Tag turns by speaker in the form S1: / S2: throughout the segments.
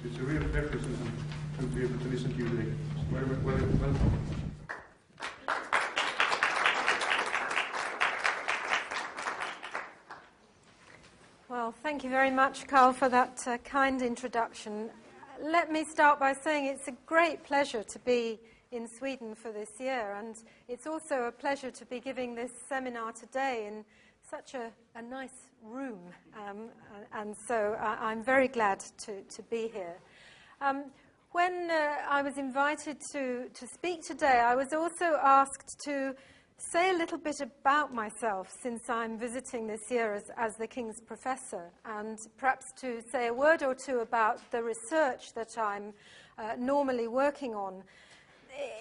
S1: It's a real pleasure to be able to listen to you today. Welcome.
S2: Well, thank you very much, Carl, for that kind introduction. Let me start by saying it's a great pleasure to be in Sweden for this year, and it's also a pleasure to be giving this seminar today in such a nice room, and so I'm very glad to be here. When I was invited to speak today, I was also asked to say a little bit about myself, since I'm visiting this year as the King's Professor, and perhaps to say a word or two about the research that I'm normally working on.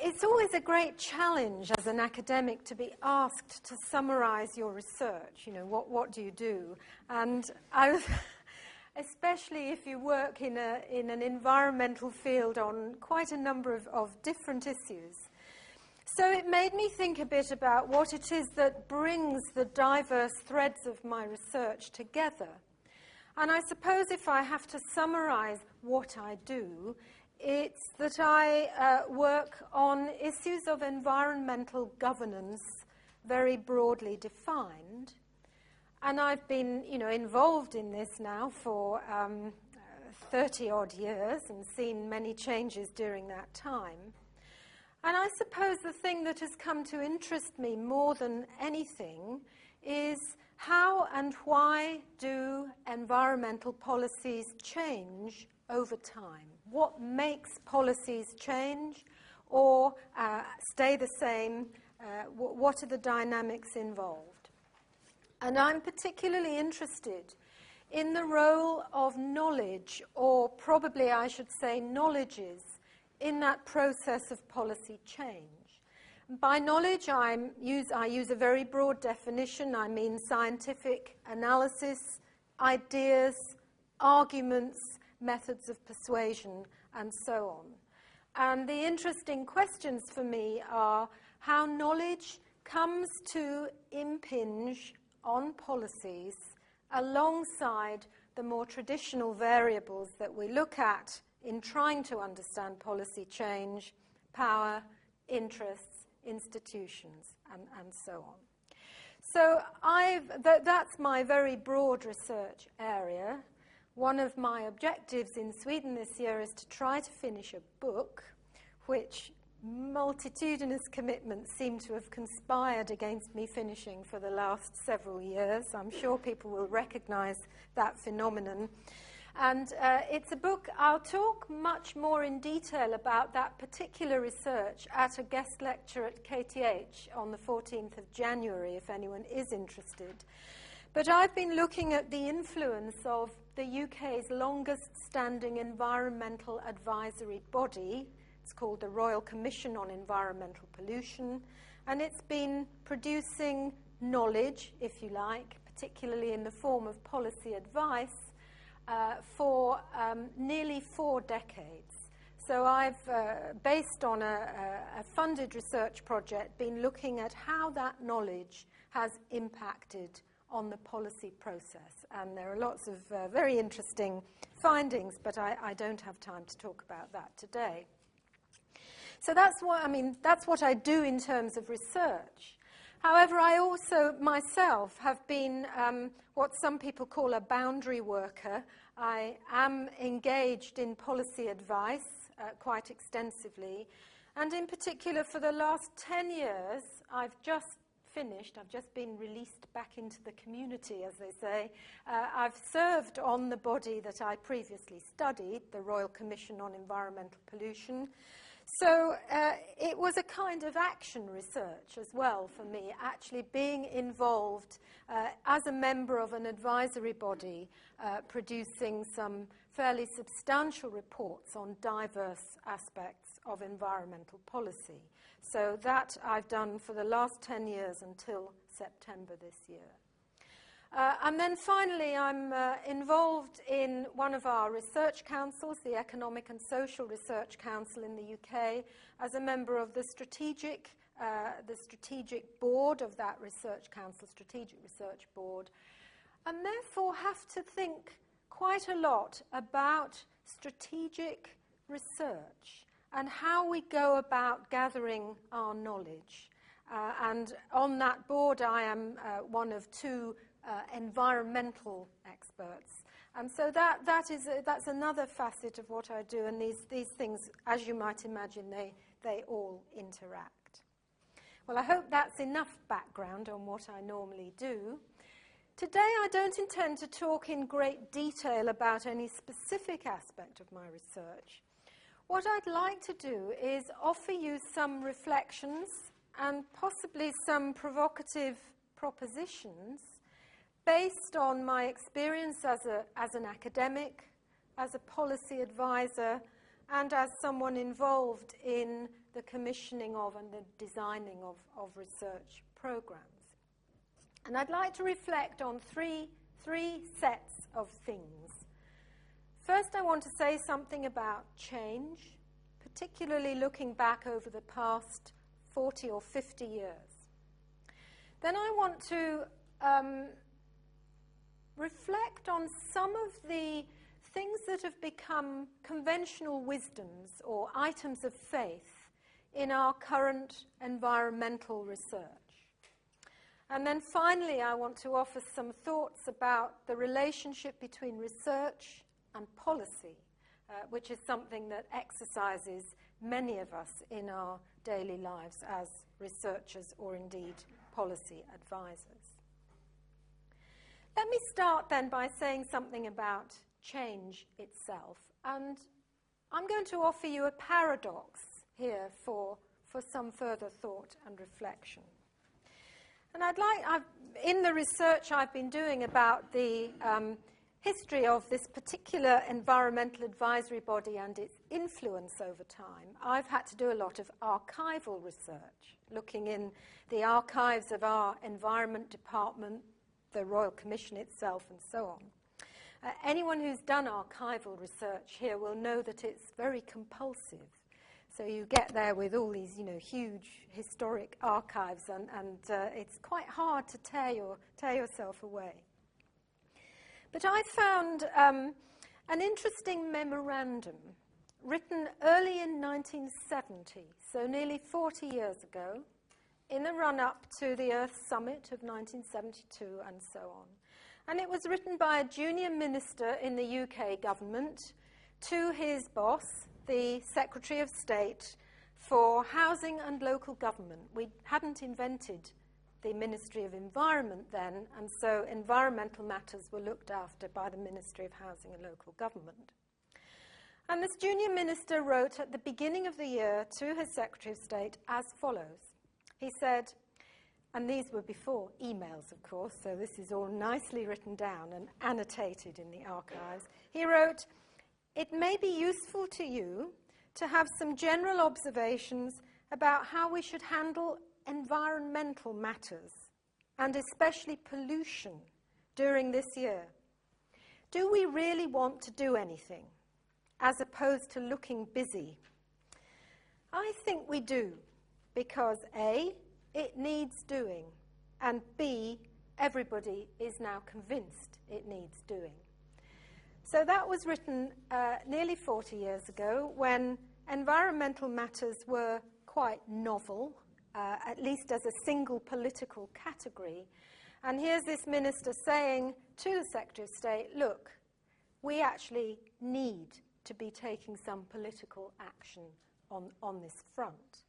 S2: It's always a great challenge as an academic to be asked to summarize your research. You know, what do you do? And especially if you work in an environmental field on quite a number of different issues. So it made me think a bit about what it is that brings the diverse threads of my research together. And I suppose if I have to summarize what I do, it's that I work on issues of environmental governance, very broadly defined. And I've been, involved in this now for 30-odd years and seen many changes during that time. And I suppose the thing that has come to interest me more than anything is how and why do environmental policies change over time? What makes policies change or stay the same? What are the dynamics involved? And I'm particularly interested in the role of knowledge, or probably I should say knowledges, in that process of policy change. By knowledge, I use a very broad definition. I mean scientific analysis, ideas, arguments, methods of persuasion, and so on. And the interesting questions for me are how knowledge comes to impinge on policies alongside the more traditional variables that we look at in trying to understand policy change: power, interests, institutions, and so on. So that's my very broad research area. One of my objectives in Sweden this year is to try to finish a book, which multitudinous commitments seem to have conspired against me finishing for the last several years. I'm sure people will recognize that phenomenon. And it's a book. I'll talk much more in detail about that particular research at a guest lecture at KTH on the 14th of January, if anyone is interested. But I've been looking at the influence of the UK's longest-standing environmental advisory body. It's called the Royal Commission on Environmental Pollution, and it's been producing knowledge, if you like, particularly in the form of policy advice, for nearly 4 decades. So I've, based on a funded research project, been looking at how that knowledge has impacted on the policy process. And there are lots of very interesting findings, but I don't have time to talk about that today. So that's what I do in terms of research. However, I also myself have been what some people call a boundary worker. I am engaged in policy advice quite extensively, and in particular for the last 10 years, I've just been released back into the community, as they say. I've served on the body that I previously studied, the Royal Commission on Environmental Pollution. So it was a kind of action research as well for me, actually being involved as a member of an advisory body, producing some fairly substantial reports on diverse aspects of environmental policy. So that I've done for the last 10 years until September this year. And then finally, I'm involved in one of our research councils, the Economic and Social Research Council in the UK, as a member of the strategic board of that research council, Strategic Research Board, and therefore have to think quite a lot about strategic research and how we go about gathering our knowledge. And on that board, I am one of two environmental experts. And so that's another facet of what I do, and these things, as you might imagine, they all interact. Well, I hope that's enough background on what I normally do. Today, I don't intend to talk in great detail about any specific aspect of my research. What I'd like to do is offer you some reflections and possibly some provocative propositions based on my experience as an academic, as a policy advisor, and as someone involved in the commissioning of and the designing of research programs. And I'd like to reflect on three sets of things. First, I want to say something about change, particularly looking back over the past 40 or 50 years. Then I want to reflect on some of the things that have become conventional wisdoms or items of faith in our current environmental research. And then finally, I want to offer some thoughts about the relationship between research and policy, which is something that exercises many of us in our daily lives as researchers or indeed policy advisors. Let me start then by saying something about change itself. And I'm going to offer you a paradox here for some further thought and reflection. And in the research I've been doing about the history of this particular environmental advisory body and its influence over time, I've had to do a lot of archival research, looking in the archives of our Environment Department, the Royal Commission itself, and so on. Anyone who's done archival research here will know that it's very compulsive. So you get there with all these, huge historic archives, and it's quite hard to tear yourself away. But I found an interesting memorandum written early in 1970, so nearly 40 years ago, in the run-up to the Earth Summit of 1972 and so on. And it was written by a junior minister in the UK government to his boss, the Secretary of State for Housing and Local Government. We hadn't invented the Ministry of Environment then, and so environmental matters were looked after by the Ministry of Housing and Local Government. And this junior minister wrote at the beginning of the year to his Secretary of State as follows. He said, and these were before emails, of course, so this is all nicely written down and annotated in the archives. He wrote, "It may be useful to you to have some general observations about how we should handle environmental matters, and especially pollution, during this year. Do we really want to do anything, as opposed to looking busy? I think we do, because A, it needs doing, and B, everybody is now convinced it needs doing." So that was written nearly 40 years ago, when environmental matters were quite novel, at least as a single political category. And here's this minister saying to the Secretary of State, look, we actually need to be taking some political action on this front.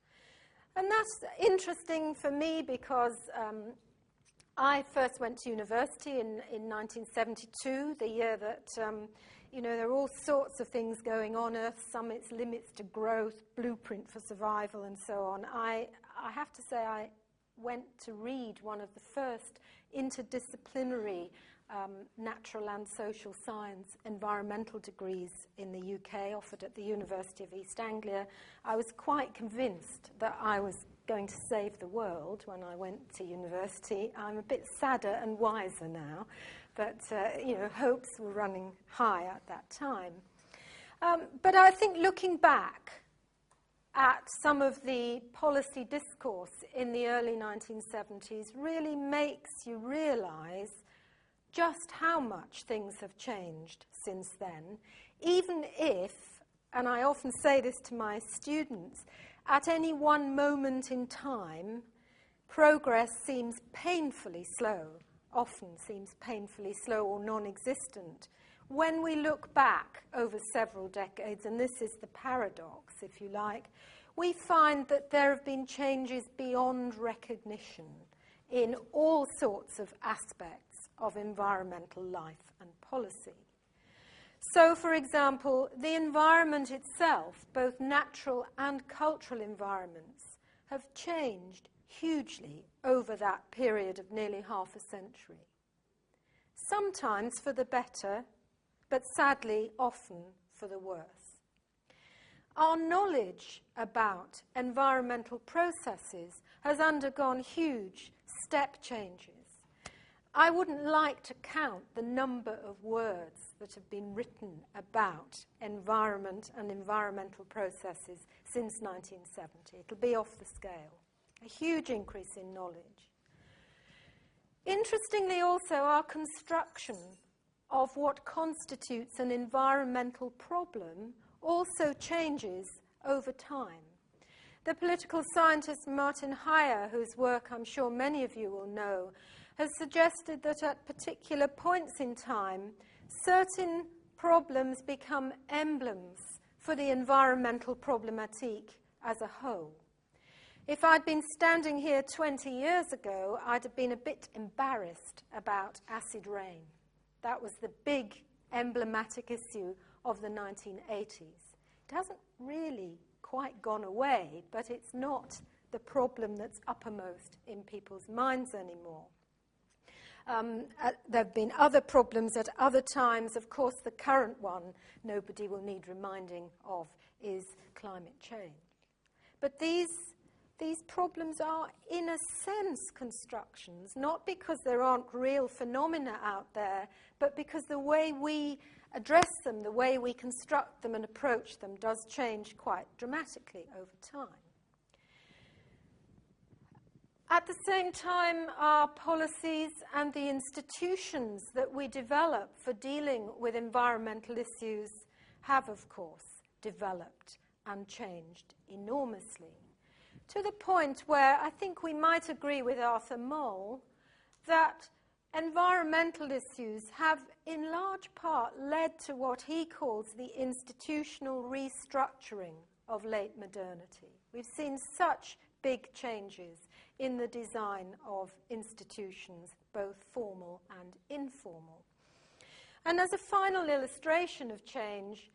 S2: And that's interesting for me because I first went to university in 1972, the year that, there are all sorts of things going on, Earth Summits, limits to growth, blueprint for survival, and so on. I have to say I went to read one of the first interdisciplinary natural and social science environmental degrees in the UK, offered at the University of East Anglia. I was quite convinced that I was going to save the world when I went to university. I'm a bit sadder and wiser now, but hopes were running high at that time. But I think looking back at some of the policy discourse in the early 1970s really makes you realize just how much things have changed since then, even if, and I often say this to my students, at any one moment in time, progress seems painfully slow, often seems painfully slow or non-existent. When we look back over several decades, and this is the paradox, if you like, we find that there have been changes beyond recognition in all sorts of aspects of environmental life and policy. So, for example, the environment itself, both natural and cultural environments, have changed hugely over that period of nearly half a century. Sometimes for the better, but sadly often for the worse. Our knowledge about environmental processes has undergone huge step changes. I wouldn't like to count the number of words that have been written about environment and environmental processes since 1970. It'll be off the scale. A huge increase in knowledge. Interestingly also, our construction of what constitutes an environmental problem also changes over time. The political scientist Martin Heyer, whose work I'm sure many of you will know, has suggested that at particular points in time, certain problems become emblems for the environmental problematique as a whole. If I'd been standing here 20 years ago, I'd have been a bit embarrassed about acid rain. That was the big emblematic issue of the 1980s. It hasn't really quite gone away, but it's not the problem that's uppermost in people's minds anymore. There have been other problems at other times. Of course, the current one, nobody will need reminding of, is climate change. But these problems are, in a sense, constructions, not because there aren't real phenomena out there, but because the way we address them, the way we construct them and approach them does change quite dramatically over time. At the same time, our policies and the institutions that we develop for dealing with environmental issues have, of course, developed and changed enormously, to the point where I think we might agree with Arthur Moll that environmental issues have in large part led to what he calls the institutional restructuring of late modernity. We've seen such big changes in the design of institutions, both formal and informal. And as a final illustration of change,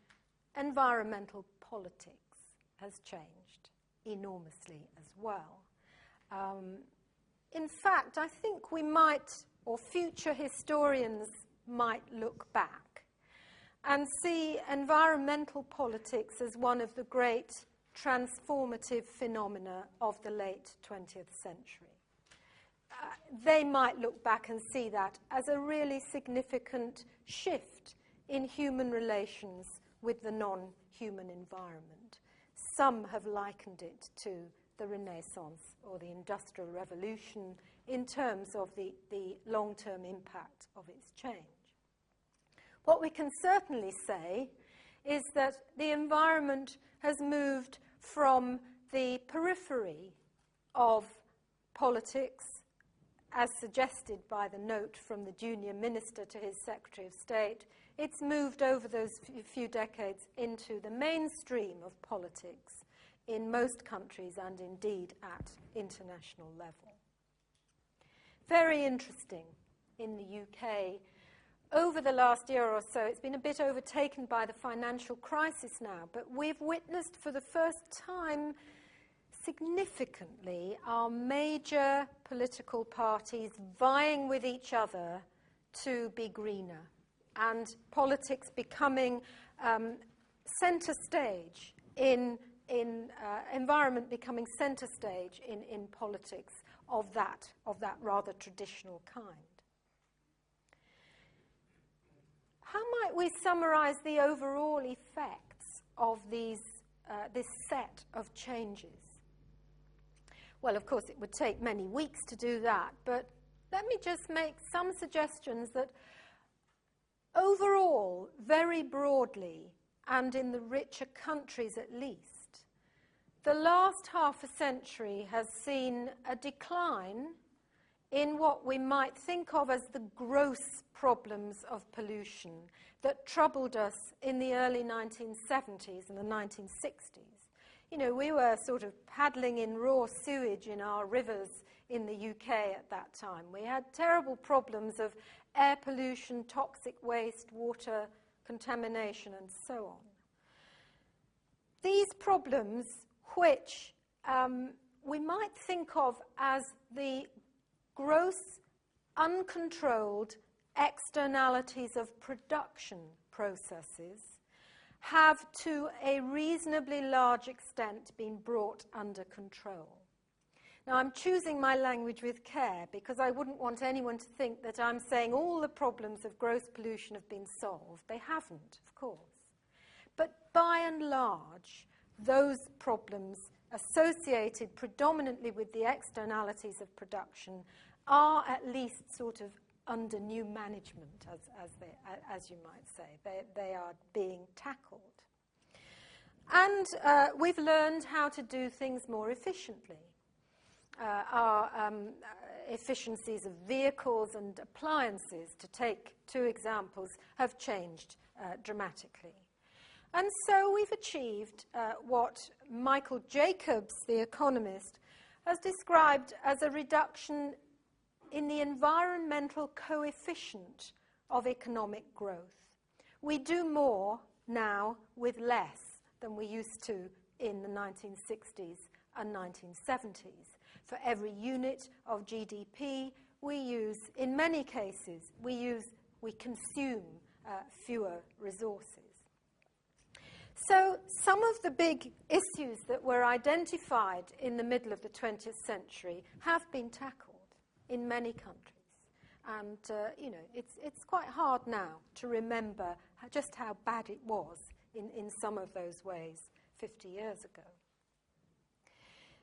S2: environmental politics has changed enormously as well. In fact, I think we might, or future historians might, look back and see environmental politics as one of the great transformative phenomena of the late 20th century. They might look back and see that as a really significant shift in human relations with the non-human environment. Some have likened it to the Renaissance or the Industrial Revolution in terms of the long-term impact of its change. What we can certainly say is that the environment has moved from the periphery of politics, as suggested by the note from the junior minister to his Secretary of State. It's moved over those few decades into the mainstream of politics in most countries and indeed at international level. Very interesting in the UK. Over the last year or so, it's been a bit overtaken by the financial crisis now, but we've witnessed for the first time significantly our major political parties vying with each other to be greener, and politics becoming centre stage in environment becoming centre stage in politics of that rather traditional kind. How might we summarize the overall effects of this set of changes? Well, of course, it would take many weeks to do that, but let me just make some suggestions that overall, very broadly, and in the richer countries at least, the last half a century has seen a decline in what we might think of as the gross problems of pollution that troubled us in the early 1970s and the 1960s. You know, we were sort of paddling in raw sewage in our rivers in the UK at that time. We had terrible problems of air pollution, toxic waste, water contamination, and so on. These problems, which we might think of as the gross, uncontrolled externalities of production processes, have to a reasonably large extent been brought under control. Now, I'm choosing my language with care because I wouldn't want anyone to think that I'm saying all the problems of gross pollution have been solved. They haven't, of course. But by and large, those problems associated predominantly with the externalities of production are at least sort of under new management, as you might say. They are being tackled. And we've learned how to do things more efficiently. Our efficiencies of vehicles and appliances, to take two examples, have changed dramatically. And so we've achieved what Michael Jacobs, the economist, has described as a reduction in the environmental coefficient of economic growth. We do more now with less than we used to in the 1960s and 1970s. For every unit of GDP, we use, in many cases, we consume fewer resources. So some of the big issues that were identified in the middle of the 20th century have been tackled in many countries. And, you know, it's quite hard now to remember just how bad it was in some of those ways 50 years ago.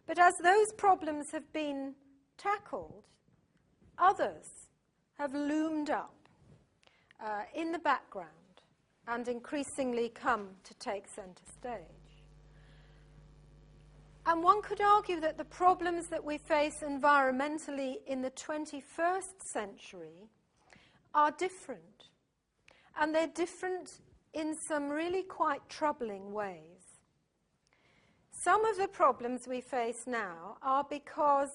S2: But as those problems have been tackled, others have loomed up in the background and increasingly come to take center stage. And one could argue that the problems that we face environmentally in the 21st century are different. And they're different in some really quite troubling ways. Some of the problems we face now are because,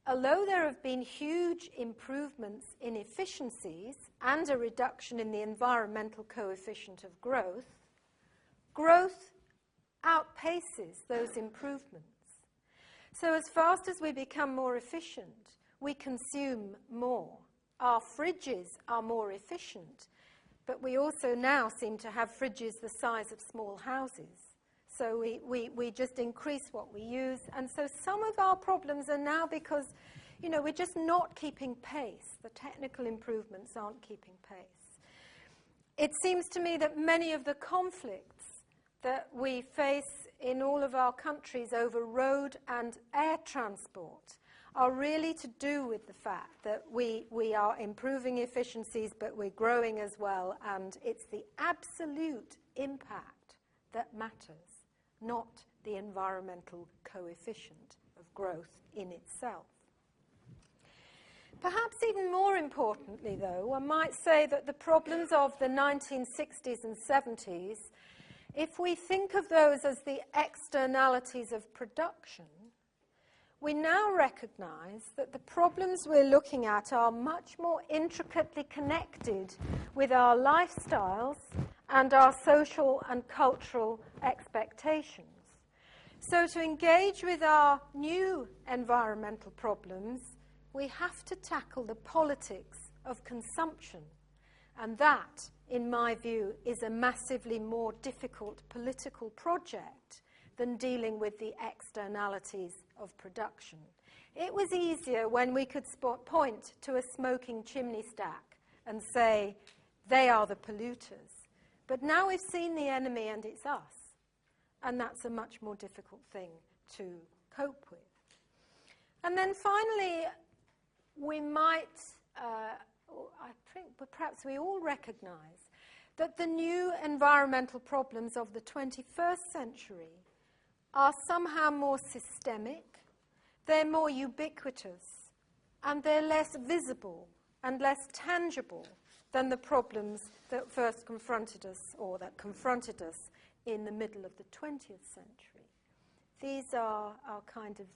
S2: although there have been huge improvements in efficiencies and a reduction in the environmental coefficient of growth, growth outpaces those improvements. So as fast as we become more efficient, we consume more. Our fridges are more efficient, but we also now seem to have fridges the size of small houses. So we just increase what we use. And so some of our problems are now because, you know, we're just not keeping pace. The technical improvements aren't keeping pace. It seems to me that many of the conflicts that we face in all of our countries over road and air transport are really to do with the fact that we are improving efficiencies, but we're growing as well, and it's the absolute impact that matters, not the environmental coefficient of growth in itself. Perhaps even more importantly, though, one might say that the problems of the 1960s and 70s, if we think of those as the externalities of production, we now recognize that the problems we're looking at are much more intricately connected with our lifestyles and our social and cultural expectations. So to engage with our new environmental problems, we have to tackle the politics of consumption. And that, in my view, is a massively more difficult political project than dealing with the externalities of production. It was easier when we could point to a smoking chimney stack and say, they are the polluters. But now we've seen the enemy and it's us. And that's a much more difficult thing to cope with. And then finally, we might, I think perhaps we all recognize that the new environmental problems of the 21st century are somehow more systemic, they're more ubiquitous, and they're less visible and less tangible than the problems that first confronted us, or that confronted us in the middle of the 20th century. These are kind of,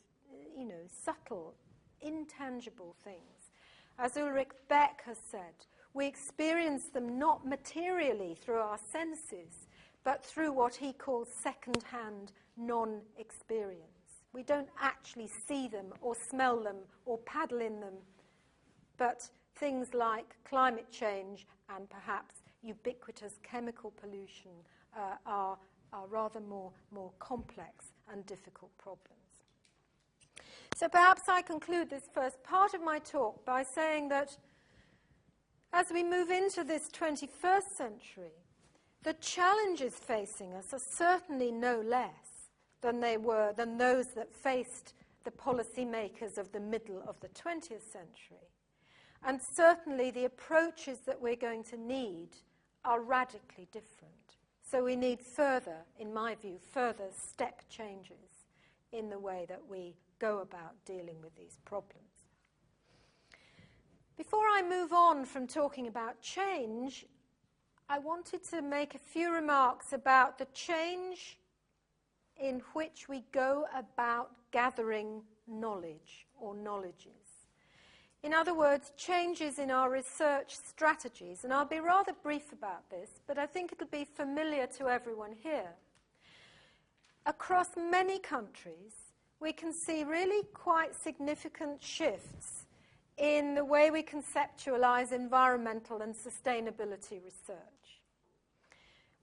S2: subtle, intangible things. As Ulrich Beck has said, we experience them not materially through our senses, but through what he calls second-hand non-experience. We don't actually see them or smell them or paddle in them, but things like climate change and perhaps ubiquitous chemical pollution are rather more complex and difficult problems. So perhaps I conclude this first part of my talk by saying that as we move into this 21st century, the challenges facing us are certainly no less than those that faced the policymakers of the middle of the 20th century. And certainly the approaches that we're going to need are radically different. So we need further, in my view, further step changes in the way that we go about dealing with these problems. Before I move on from talking about change, I wanted to make a few remarks about the change in which we go about gathering knowledge or knowledges. In other words, changes in our research strategies. And I'll be rather brief about this, but I think it'll be familiar to everyone here. Across many countries, we can see really quite significant shifts in the way we conceptualize environmental and sustainability research.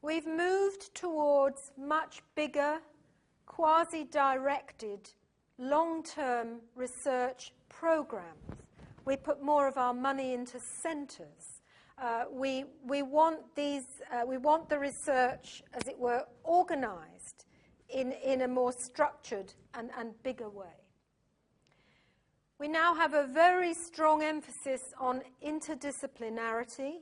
S2: We've moved towards much bigger, quasi-directed, long-term research programs. We put more of our money into centers. We want the research, as it were, organized in a more structured and bigger way. We now have a very strong emphasis on interdisciplinarity,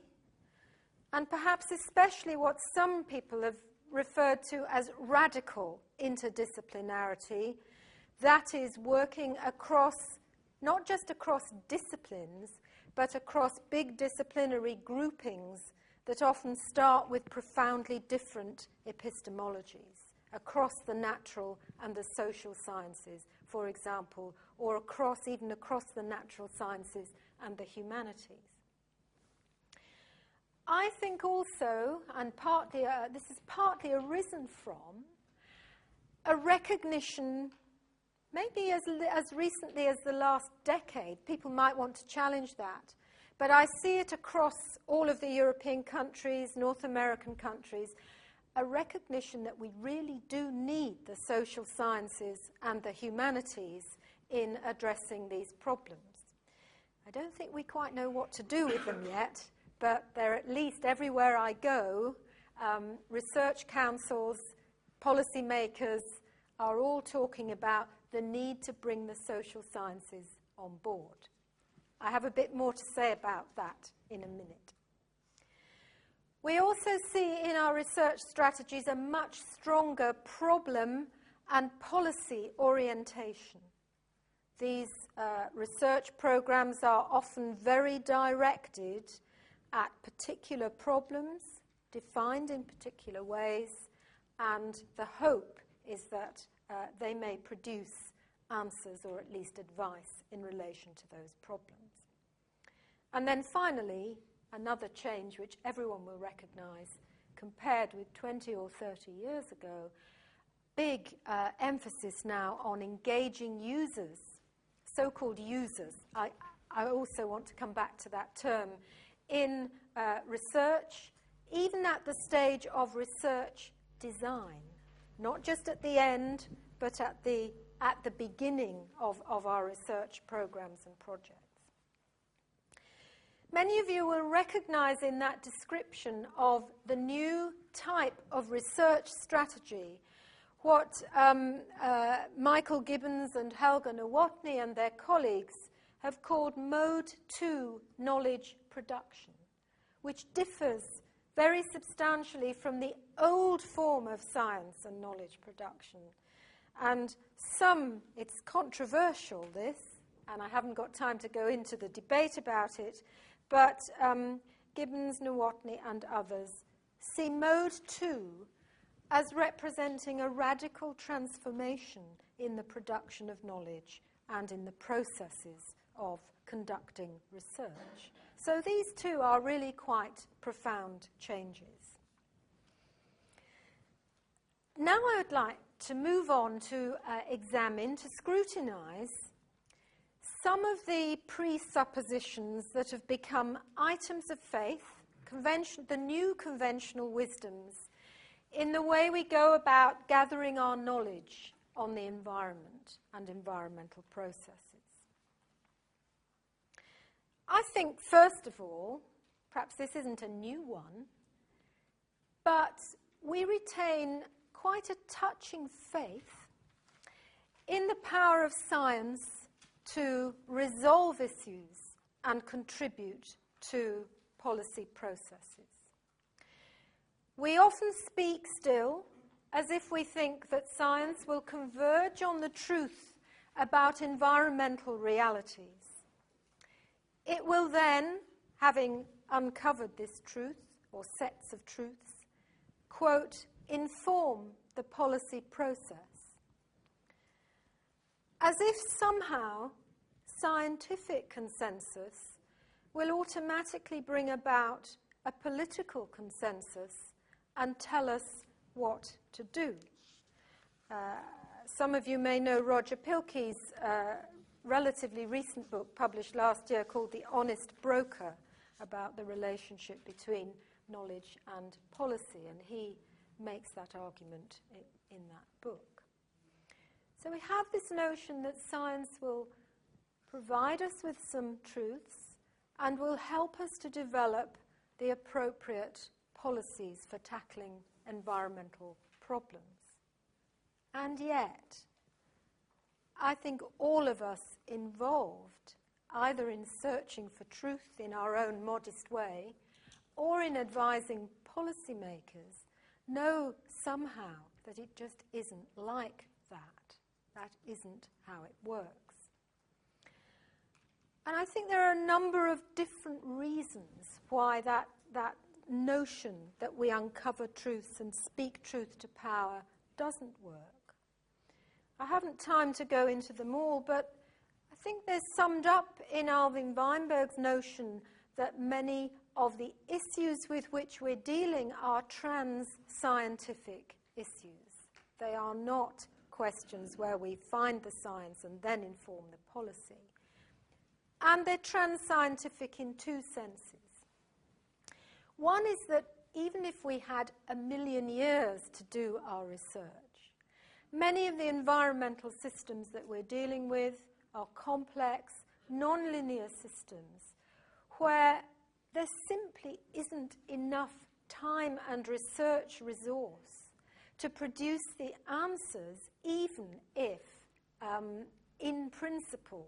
S2: and perhaps especially what some people have referred to as radical interdisciplinarity, that is working across, not just across disciplines, but across big disciplinary groupings that often start with profoundly different epistemologies, across the natural and the social sciences, for example, or even across the natural sciences and the humanities. I think also, and this is partly arisen from, a recognition, maybe as recently as the last decade, people might want to challenge that, but I see it across all of the European countries, North American countries, a recognition that we really do need the social sciences and the humanities in addressing these problems. I don't think we quite know what to do with them yet, but they're at least everywhere I go. Research councils, policymakers are all talking about the need to bring the social sciences on board. I have a bit more to say about that in a minute. We also see in our research strategies a much stronger problem and policy orientation. These research programs are often very directed at particular problems, defined in particular ways, and the hope is that they may produce answers or at least advice in relation to those problems. And then finally, another change which everyone will recognize compared with 20 or 30 years ago, big emphasis now on engaging users, so-called users. I also want to come back to that term in research, even at the stage of research design, not just at the end, but at the beginning of our research programs and projects. Many of you will recognize in that description of the new type of research strategy what Michael Gibbons and Helga Nowotny and their colleagues have called Mode 2 knowledge production, which differs very substantially from the old form of science and knowledge production. And it's controversial, this, and I haven't got time to go into the debate about it, but Gibbons, Nowotny, and others see Mode 2 as representing a radical transformation in the production of knowledge and in the processes of conducting research. So these two are really quite profound changes. Now I would like to move on to to scrutinize some of the presuppositions that have become items of faith, the new conventional wisdoms, in the way we go about gathering our knowledge on the environment and environmental processes. I think, first of all, perhaps this isn't a new one, but we retain quite a touching faith in the power of science to resolve issues and contribute to policy processes. We often speak still as if we think that science will converge on the truth about environmental realities. It will then, having uncovered this truth, or sets of truths, quote, inform the policy process. As if somehow scientific consensus will automatically bring about a political consensus and tell us what to do. Some of you may know Roger Pilkey's relatively recent book published last year called The Honest Broker, about the relationship between knowledge and policy, and he makes that argument in that book. So we have this notion that science will provide us with some truths and will help us to develop the appropriate policies for tackling environmental problems. And yet, I think all of us involved, either in searching for truth in our own modest way or in advising policymakers, know somehow that it just isn't like that. That isn't how it works. And I think there are a number of different reasons why that notion that we uncover truths and speak truth to power doesn't work. I haven't time to go into them all, but I think they're summed up in Alvin Weinberg's notion that many of the issues with which we're dealing are trans-scientific issues. They are not questions where we find the science and then inform the policy. And they're trans-scientific in two senses. One is that even if we had 1 million years to do our research, many of the environmental systems that we're dealing with are complex, non-linear systems where there simply isn't enough time and research resource to produce the answers, even if, in principle,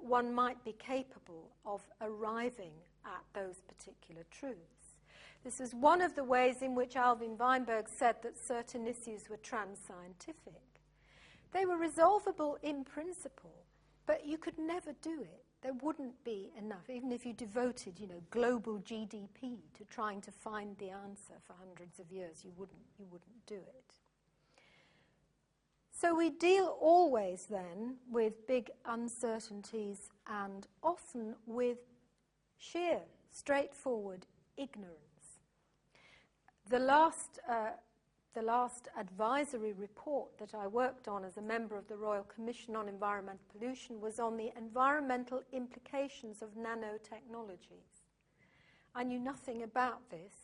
S2: one might be capable of arriving at those particular truths. This is one of the ways in which Alvin Weinberg said that certain issues were trans-scientific. They were resolvable in principle, but you could never do it. There wouldn't be enough, even if you devoted, global GDP to trying to find the answer for hundreds of years, you wouldn't do it. So we deal always then with big uncertainties and often with sheer, straightforward ignorance. The last advisory report that I worked on as a member of the Royal Commission on Environmental Pollution was on the environmental implications of nanotechnologies. I knew nothing about this,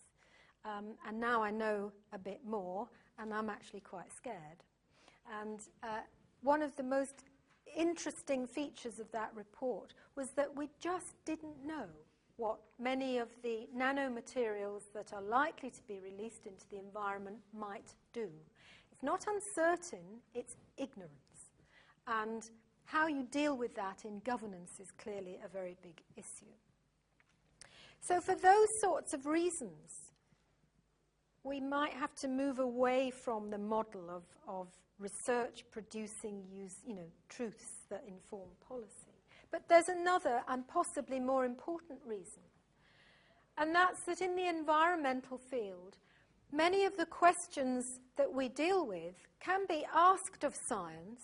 S2: and now I know a bit more, and I'm actually quite scared. And one of the most interesting features of that report was that we just didn't know what many of the nanomaterials that are likely to be released into the environment might do. It's not uncertain, it's ignorance. And how you deal with that in governance is clearly a very big issue. So for those sorts of reasons, we might have to move away from the model of research producing truths that inform policy. But there's another and possibly more important reason, and that's that in the environmental field, many of the questions that we deal with can be asked of science,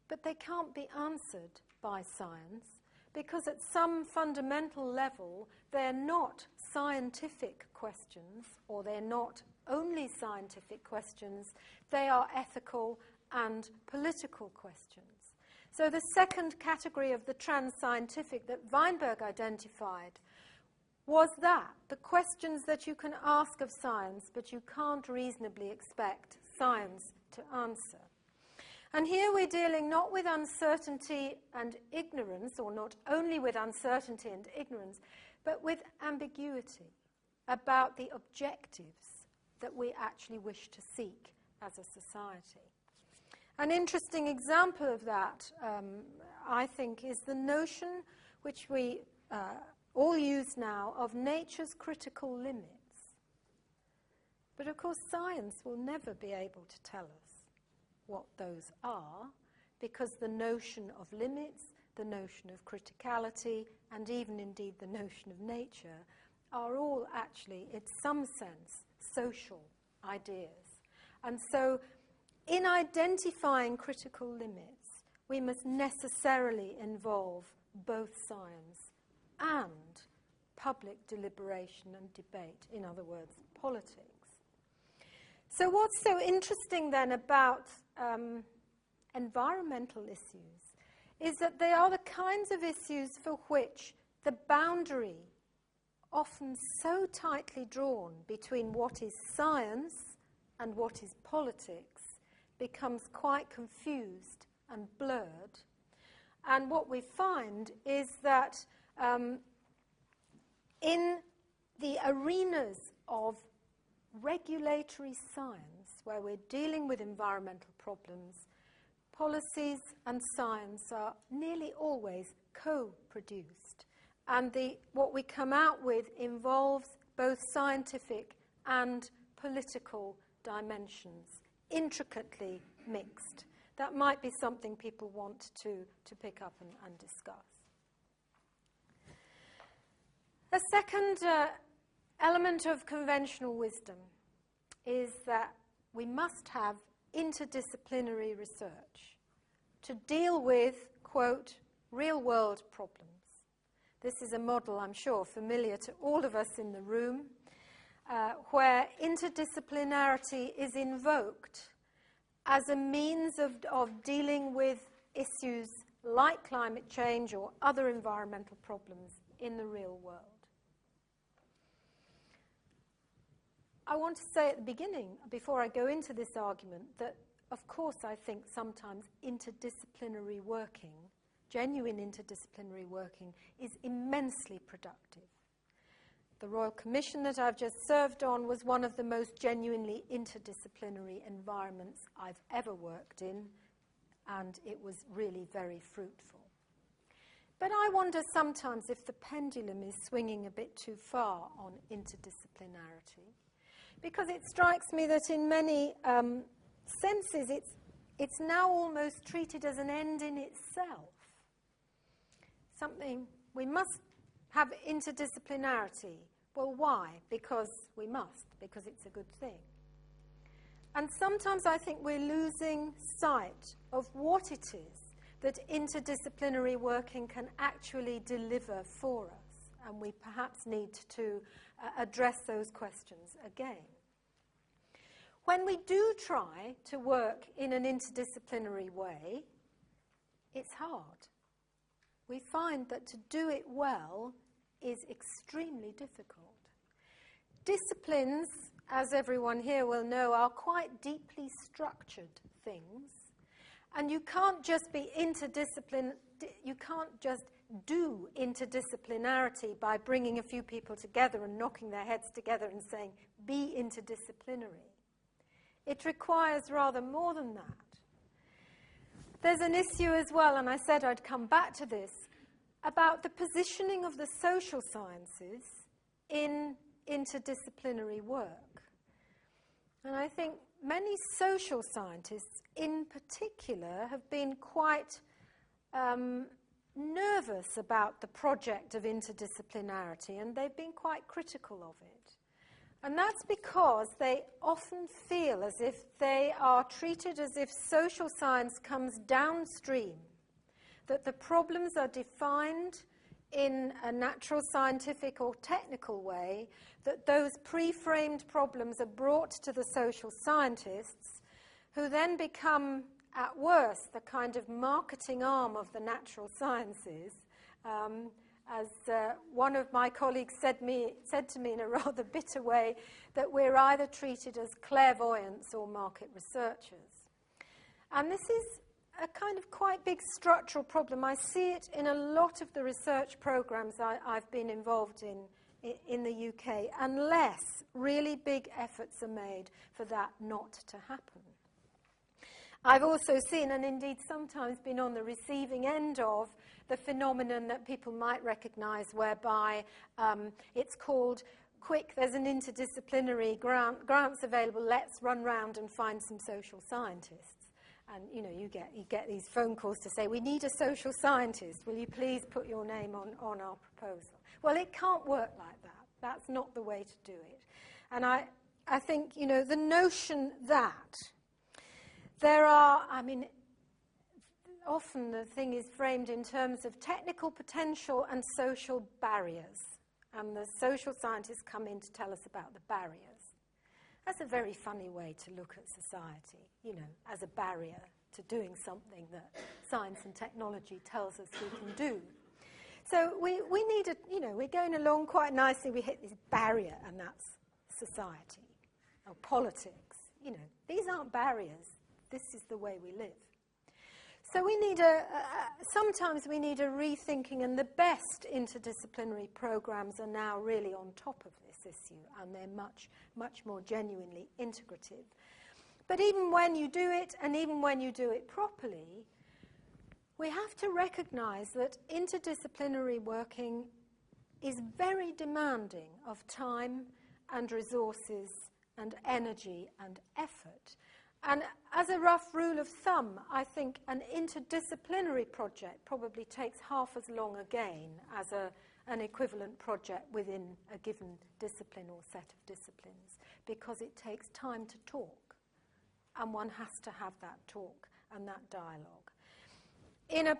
S2: but they can't be answered by science, because at some fundamental level, they're not scientific questions, or they're not only scientific questions, they are ethical and political questions. So the second category of the trans-scientific that Weinberg identified was that, the questions that you can ask of science, but you can't reasonably expect science to answer. And here we're dealing not with uncertainty and ignorance, or not only with uncertainty and ignorance, but with ambiguity about the objectives that we actually wish to seek as a society. An interesting example of that, I think, is the notion which we all use now of nature's critical limits. But of course, science will never be able to tell us what those are, because the notion of limits, the notion of criticality, and even indeed the notion of nature are all actually, in some sense, social ideas. And so in identifying critical limits, we must necessarily involve both science and public deliberation and debate, in other words, politics. So what's so interesting then about environmental issues is that they are the kinds of issues for which the boundary, often so tightly drawn between what is science and what is politics, becomes quite confused and blurred. And what we find is that in the arenas of regulatory science, where we're dealing with environmental problems, policies and science are nearly always co-produced. And what we come out with involves both scientific and political dimensions, intricately mixed. That might be something people want to pick up and discuss. A second element of conventional wisdom is that we must have interdisciplinary research to deal with, quote, real-world problems. This is a model, I'm sure, familiar to all of us in the room, where interdisciplinarity is invoked as a means of dealing with issues like climate change or other environmental problems in the real world. I want to say at the beginning, before I go into this argument, that of course I think sometimes interdisciplinary working, genuine interdisciplinary working, is immensely productive. The Royal Commission that I've just served on was one of the most genuinely interdisciplinary environments I've ever worked in, and it was really very fruitful. But I wonder sometimes if the pendulum is swinging a bit too far on interdisciplinarity, because it strikes me that in many senses it's now almost treated as an end in itself. Something we must have interdisciplinarity. Well, why? Because we must, because it's a good thing. And sometimes I think we're losing sight of what it is that interdisciplinary working can actually deliver for us, and we perhaps need to address those questions again. When we do try to work in an interdisciplinary way, it's hard. We find that to do it well is extremely difficult. Disciplines, as everyone here will know, are quite deeply structured things, and you can't just be you can't just do interdisciplinarity by bringing a few people together and knocking their heads together and saying, be interdisciplinary. It requires rather more than that. There's an issue as well, and I said I'd come back to this, about the positioning of the social sciences in interdisciplinary work. And I think many social scientists in particular have been quite nervous about the project of interdisciplinarity, and they've been quite critical of it. And that's because they often feel as if they are treated as if social science comes downstream, that the problems are defined in a natural, scientific or technical way, that those pre-framed problems are brought to the social scientists, who then become, at worst, the kind of marketing arm of the natural sciences. As one of my colleagues said to me in a rather bitter way, that we're either treated as clairvoyants or market researchers. And this is a kind of quite big structural problem. I see it in a lot of the research programs I've been involved in the UK, unless really big efforts are made for that not to happen. I've also seen, and indeed sometimes been on the receiving end of, the phenomenon that people might recognize, whereby it's called, quick, there's an interdisciplinary grants available, let's run round and find some social scientists. And, you know, you get these phone calls to say, we need a social scientist, will you please put your name on our proposal? Well, it can't work like that. That's not the way to do it. And I think, you know, the notion that there are, I mean, often the thing is framed in terms of technical potential and social barriers. And the social scientists come in to tell us about the barriers. That's a very funny way to look at society, you know, as a barrier to doing something that science and technology tells us we can do. So we need we're going along quite nicely. We hit this barrier, and that's society or politics. You know, these aren't barriers. This is the way we live. So we need sometimes we need a rethinking, and the best interdisciplinary programs are now really on top of this issue, and they're much, much more genuinely integrative. But even when you do it, and even when you do it properly, we have to recognize that interdisciplinary working is very demanding of time and resources and energy and effort. And as a rough rule of thumb, I think an interdisciplinary project probably takes half as long again as an equivalent project within a given discipline or set of disciplines, because it takes time to talk, and one has to have that talk and that dialogue. In a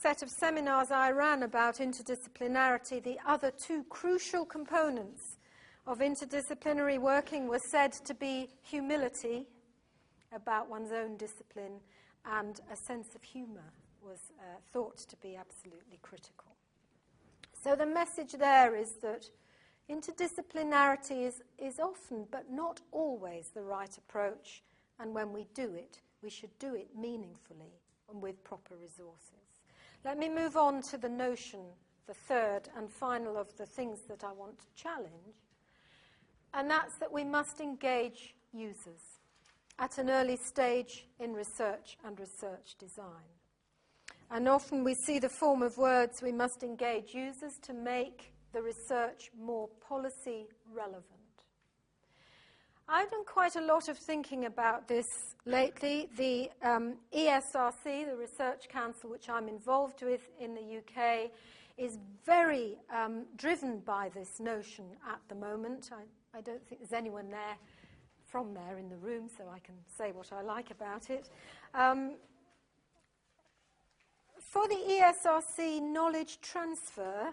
S2: set of seminars I ran about interdisciplinarity, the other two crucial components of interdisciplinary working were said to be humility about one's own discipline, and a sense of humour was thought to be absolutely critical. So the message there is that interdisciplinarity is often, but not always, the right approach, and when we do it, we should do it meaningfully and with proper resources. Let me move on to the notion, the third and final of the things that I want to challenge, and that's that we must engage users at an early stage in research and research design. And often we see the form of words, we must engage users to make the research more policy relevant. I've done quite a lot of thinking about this lately. The ESRC, the Research Council, which I'm involved with in the UK, is very driven by this notion at the moment. I don't think there's anyone from there in the room, so I can say what I like about it. For the ESRC, knowledge transfer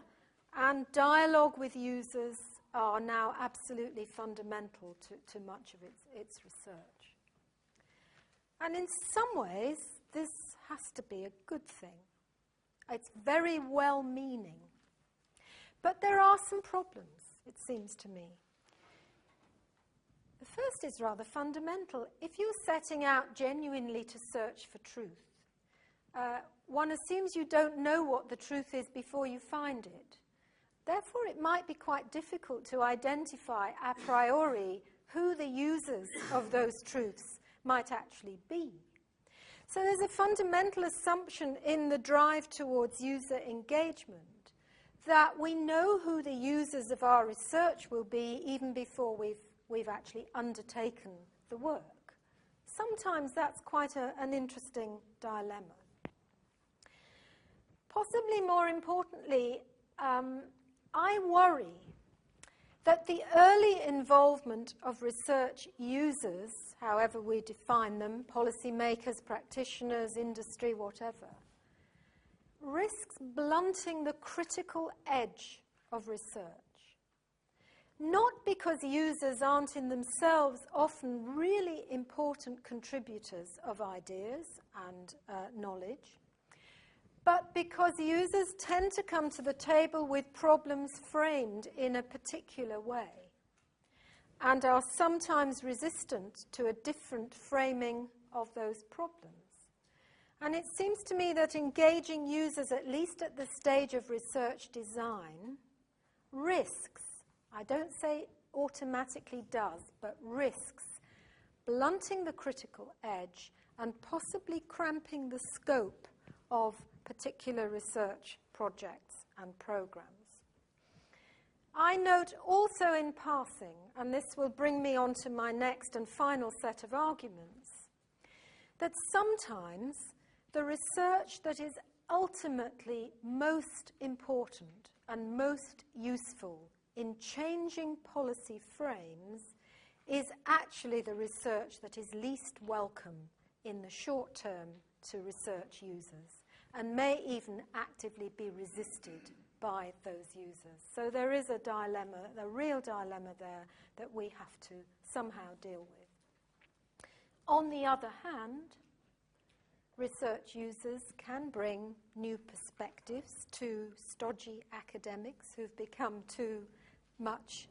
S2: and dialogue with users are now absolutely fundamental to much of its research. And in some ways, this has to be a good thing. It's very well-meaning. But there are some problems, it seems to me. The first is rather fundamental. If you're setting out genuinely to search for truth, one assumes you don't know what the truth is before you find it. Therefore, it might be quite difficult to identify a priori who the users of those truths might actually be. So there's a fundamental assumption in the drive towards user engagement that we know who the users of our research will be even before we've actually undertaken the work. Sometimes that's quite an interesting dilemma. Possibly more importantly, I worry that the early involvement of research users, however we define them, policymakers, practitioners, industry, whatever, risks blunting the critical edge of research. Not because users aren't in themselves often really important contributors of ideas and knowledge, but because users tend to come to the table with problems framed in a particular way and are sometimes resistant to a different framing of those problems. And it seems to me that engaging users, at least at the stage of research design, risks, I don't say automatically does, but risks blunting the critical edge and possibly cramping the scope of particular research projects and programs. I note also in passing, and this will bring me on to my next and final set of arguments, that sometimes the research that is ultimately most important and most useful in changing policy frames is actually the research that is least welcome in the short term to research users and may even actively be resisted by those users. So there is a dilemma, a real dilemma there that we have to somehow deal with. On the other hand, research users can bring new perspectives to stodgy academics who've become too much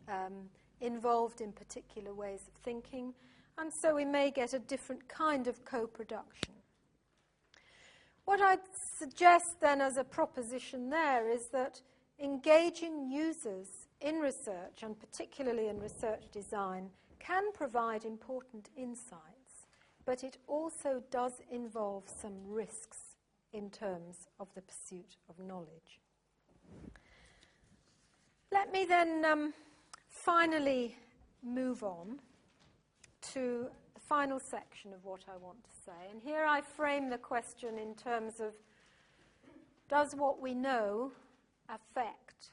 S2: involved in particular ways of thinking, and so we may get a different kind of co-production. What I'd suggest then as a proposition there is that engaging users in research, and particularly in research design, can provide important insights, but it also does involve some risks in terms of the pursuit of knowledge. Let me then finally move on to the final section of what I want to say. And here I frame the question in terms of, does what we know affect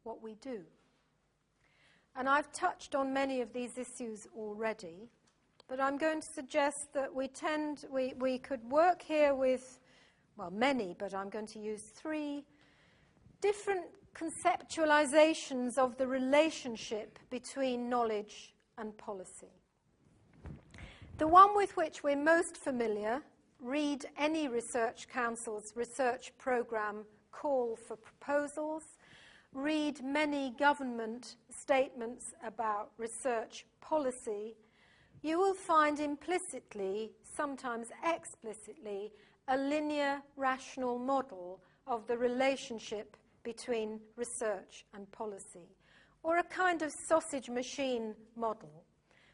S2: what we do? And I've touched on many of these issues already, but I'm going to suggest that we could work here with, well, many, but I'm going to use three different conceptualizations of the relationship between knowledge and policy. The one with which we're most familiar, read any research council's research program call for proposals, read many government statements about research policy, you will find implicitly, sometimes explicitly, a linear rational model of the relationship between research and policy, or a kind of sausage machine model.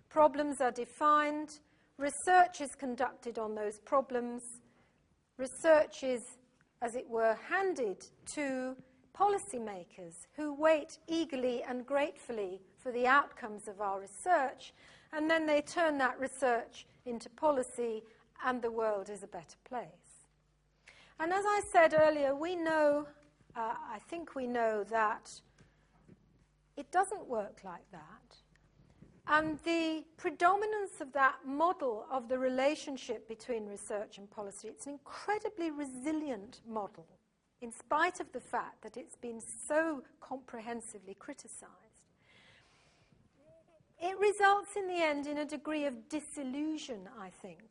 S2: Problems are defined, research is conducted on those problems, research is, as it were, handed to policymakers who wait eagerly and gratefully for the outcomes of our research, and then they turn that research into policy, and the world is a better place. And as I said earlier, we know, I think we know that it doesn't work like that. And the predominance of that model of the relationship between research and policy, it's an incredibly resilient model, in spite of the fact that it's been so comprehensively criticized. It results in the end in a degree of disillusion, I think,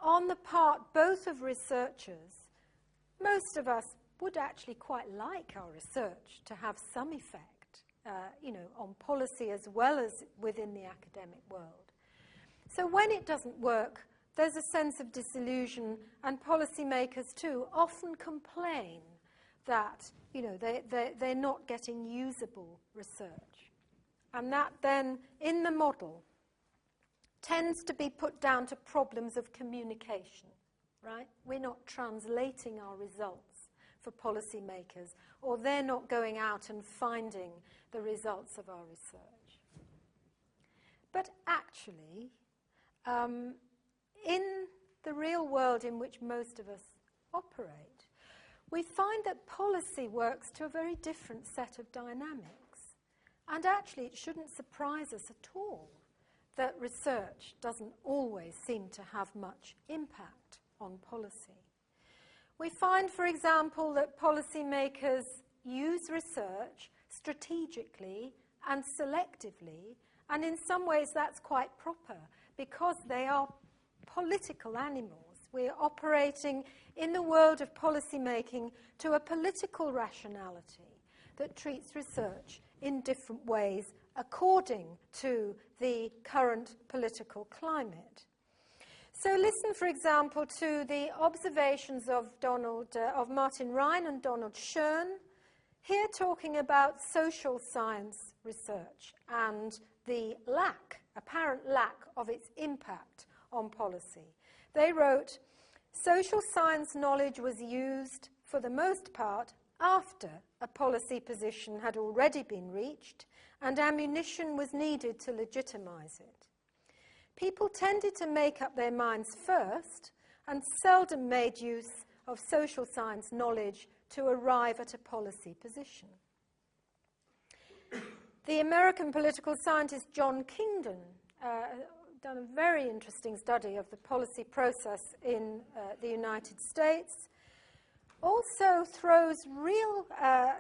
S2: on the part both of researchers. Most of us would actually quite like our research to have some effect, on policy as well as within the academic world. So when it doesn't work, there's a sense of disillusion, and policymakers too often complain that, they're not getting usable research. And that then, in the model, tends to be put down to problems of communication. right? We're not translating our results for policymakers, or they're not going out and finding the results of our research. But actually, in the real world in which most of us operate, we find that policy works to a very different set of dynamics. And actually, it shouldn't surprise us at all that research doesn't always seem to have much impact on policy. We find, for example, that policymakers use research strategically and selectively, and in some ways that's quite proper because they are political animals. We're operating in the world of policymaking to a political rationality that treats research in different ways according to the current political climate. So listen, for example, to the observations of Martin Ryan and Donald Schoen, here talking about social science research and the apparent lack of its impact on policy. They wrote, social science knowledge was used, for the most part, after a policy position had already been reached and ammunition was needed to legitimize it. People tended to make up their minds first and seldom made use of social science knowledge to arrive at a policy position. The American political scientist John Kingdon done a very interesting study of the policy process in the United States. Also throws a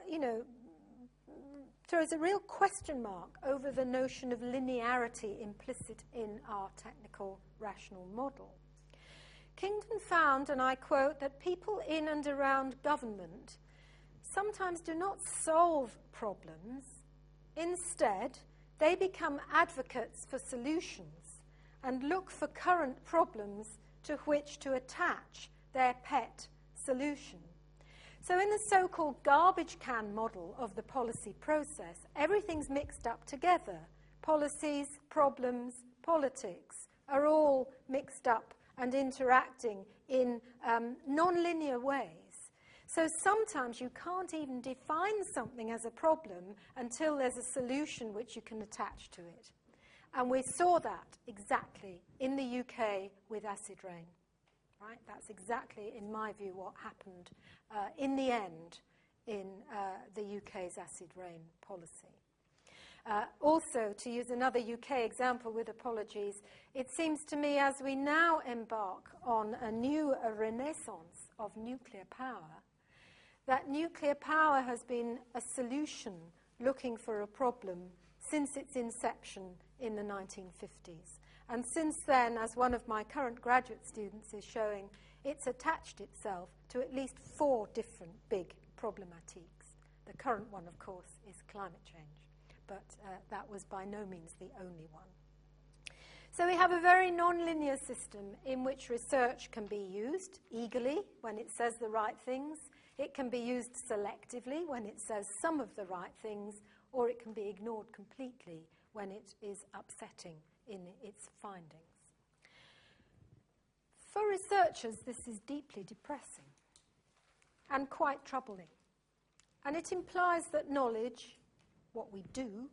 S2: real question mark over the notion of linearity implicit in our technical rational model. Kingdon found, and I quote, that people in and around government sometimes do not solve problems. Instead, they become advocates for solutions and look for current problems to which to attach their pet solution. So in the so-called garbage can model of the policy process, everything's mixed up together. Policies, problems, politics are all mixed up and interacting in non-linear ways. So sometimes you can't even define something as a problem until there's a solution which you can attach to it. And we saw that exactly in the UK with acid rain. Right? That's exactly, in my view, what happened in the end in the UK's acid rain policy. Also, to use another UK example with apologies, it seems to me as we now embark on a renaissance of nuclear power, that nuclear power has been a solution looking for a problem since its inception in the 1950s. And since then, as one of my current graduate students is showing, it's attached itself to at least 4 different big problematiques. The current one, of course, is climate change, but that was by no means the only one. So we have a very non-linear system in which research can be used eagerly when it says the right things. It can be used selectively when it says some of the right things, or it can be ignored completely when it is upsetting in its findings. For researchers, this is deeply depressing and quite troubling. And it implies that knowledge, what we do,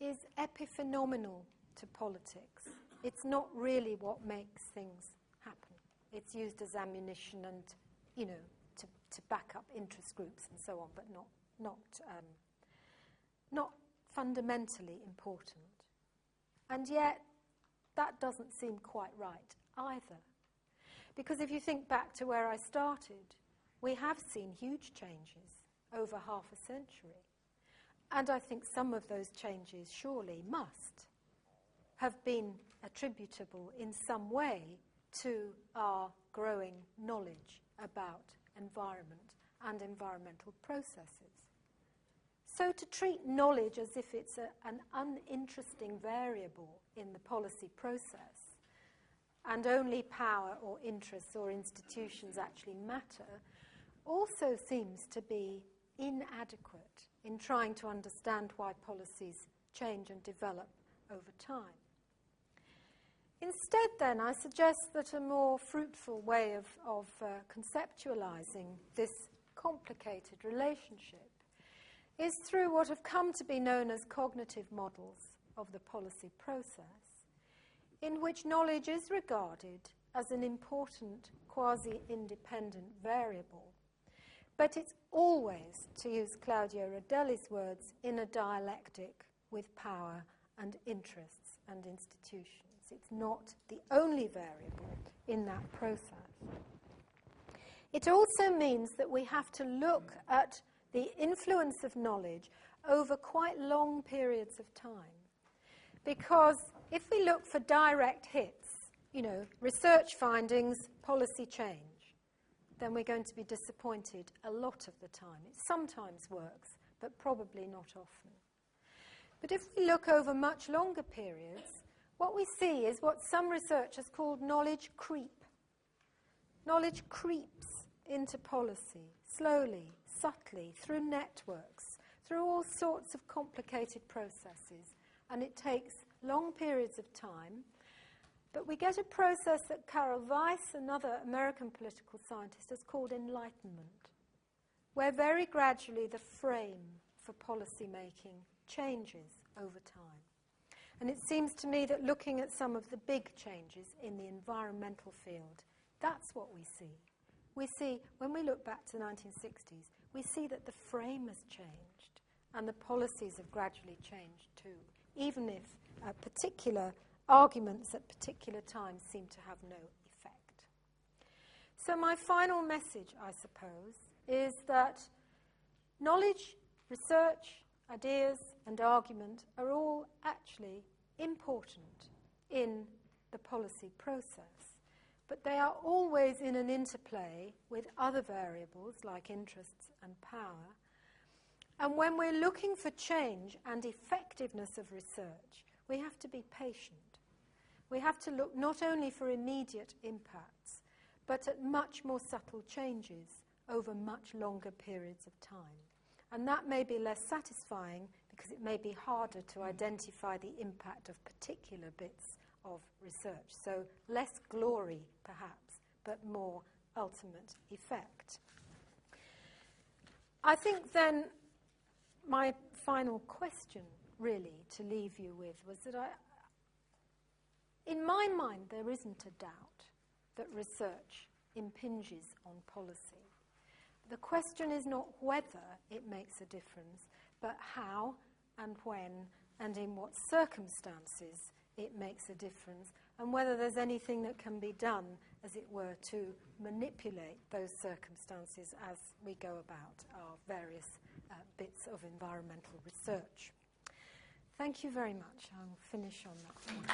S2: is epiphenomenal to politics. It's not really what makes things happen. It's used as ammunition and, to back up interest groups and so on, but not fundamentally important. And yet, that doesn't seem quite right either. Because if you think back to where I started, we have seen huge changes over half a century. And I think some of those changes surely must have been attributable in some way to our growing knowledge about environment and environmental processes. So to treat knowledge as if it's an uninteresting variable in the policy process, and only power or interests or institutions actually matter, also seems to be inadequate in trying to understand why policies change and develop over time. Instead, then, I suggest that a more fruitful way of conceptualizing this complicated relationship is through what have come to be known as cognitive models of the policy process, in which knowledge is regarded as an important quasi-independent variable. But it's always, to use Claudio Rodelli's words, in a dialectic with power and interests and institutions. It's not the only variable in that process. It also means that we have to look at the influence of knowledge over quite long periods of time. Because if we look for direct hits, research findings, policy change, then we're going to be disappointed a lot of the time. It sometimes works, but probably not often. But if we look over much longer periods, what we see is what some researchers called knowledge creep. Knowledge creeps into policy, slowly, subtly, through networks, through all sorts of complicated processes, and it takes long periods of time. But we get a process that Carol Weiss, another American political scientist, has called enlightenment, where very gradually the frame for policy making changes over time. And it seems to me that looking at some of the big changes in the environmental field, that's what we see. We see, when we look back to the 1960s, we see that the frame has changed and the policies have gradually changed too, even if particular arguments at particular times seem to have no effect. So my final message, I suppose, is that knowledge, research, ideas and argument are all actually important in the policy process, but they are always in an interplay with other variables like interests and power. And when we're looking for change and effectiveness of research, we have to be patient. We have to look not only for immediate impacts, but at much more subtle changes over much longer periods of time. And that may be less satisfying because it may be harder to identify the impact of particular bits of research. So less glory, perhaps, but more ultimate effect. I think then my final question, really, to leave you with was that in my mind, there isn't a doubt that research impinges on policy. The question is not whether it makes a difference, but how and when and in what circumstances it makes a difference, and whether there's anything that can be done, as it were, to manipulate those circumstances as we go about our various bits of environmental research. Thank you very much. I'll finish on that point.